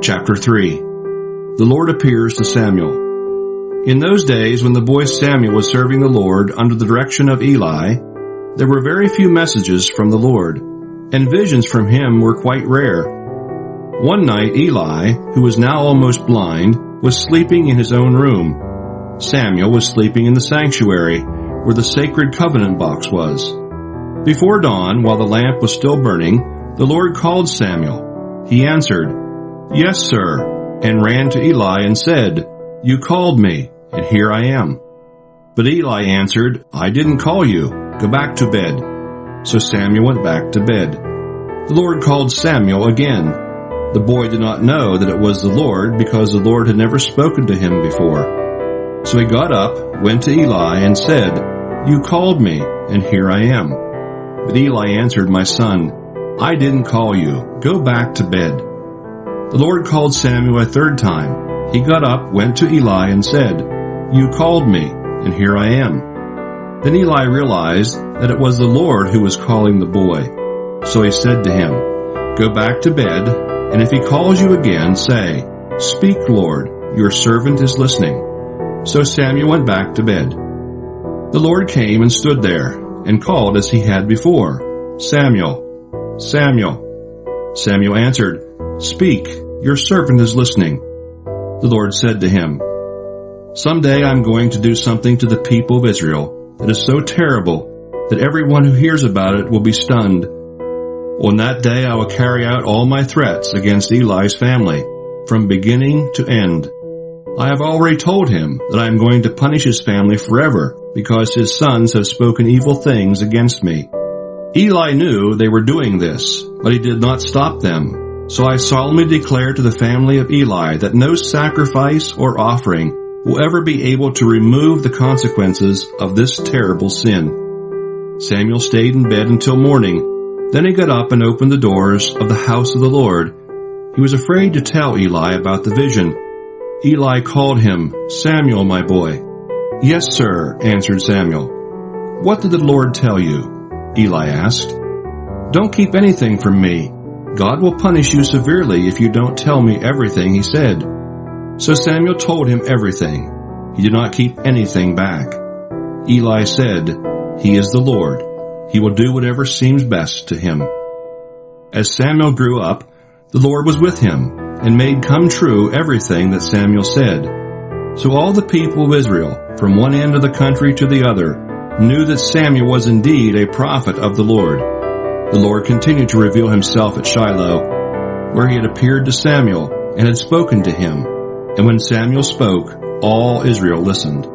Chapter 3. The Lord appears to Samuel. In those days, when the boy Samuel was serving the Lord under the direction of Eli, there were very few messages from the Lord, and visions from him were quite rare. One night Eli, who was now almost blind, was sleeping in his own room. Samuel was sleeping in the sanctuary, where the sacred covenant box was. Before dawn, while the lamp was still burning, the Lord called Samuel. He answered, "Yes, sir," and ran to Eli and said, "You called me, and here I am." But Eli answered, "I didn't call you. Go back to bed." So Samuel went back to bed. The Lord called Samuel again. The boy did not know that it was the Lord, because the Lord had never spoken to him before. So he got up, went to Eli, and said, "You called me, and here I am." But Eli answered, "My son, I didn't call you. Go back to bed." The Lord called Samuel a third time. He got up, went to Eli, and said, "You called me, and here I am." Then Eli realized that it was the Lord who was calling the boy. So he said to him, "Go back to bed, and if he calls you again, say, 'Speak, Lord, your servant is listening.'" So Samuel went back to bed. The Lord came and stood there, and called as he had before, "Samuel, Samuel." Samuel answered, "Speak, your servant is listening." The Lord said to him, "Someday I'm going to do something to the people of Israel that is so terrible that everyone who hears about it will be stunned. On that day I will carry out all my threats against Eli's family, from beginning to end. I have already told him that I am going to punish his family forever because his sons have spoken evil things against me." Eli knew they were doing this, but he did not stop them. So I solemnly declare to the family of Eli that no sacrifice or offering will ever be able to remove the consequences of this terrible sin. Samuel stayed in bed until morning. Then he got up and opened the doors of the house of the Lord. He was afraid to tell Eli about the vision. Eli called him, "Samuel, my boy." "Yes, sir," answered Samuel. "What did the Lord tell you?" Eli asked. "Don't keep anything from me. God will punish you severely if you don't tell me everything he said." So Samuel told him everything. He did not keep anything back. Eli said, "He is the Lord. He will do whatever seems best to him." As Samuel grew up, the Lord was with him and made come true everything that Samuel said. So all the people of Israel, from one end of the country to the other, knew that Samuel was indeed a prophet of the Lord. The Lord continued to reveal himself at Shiloh, where he had appeared to Samuel and had spoken to him. And when Samuel spoke, all Israel listened.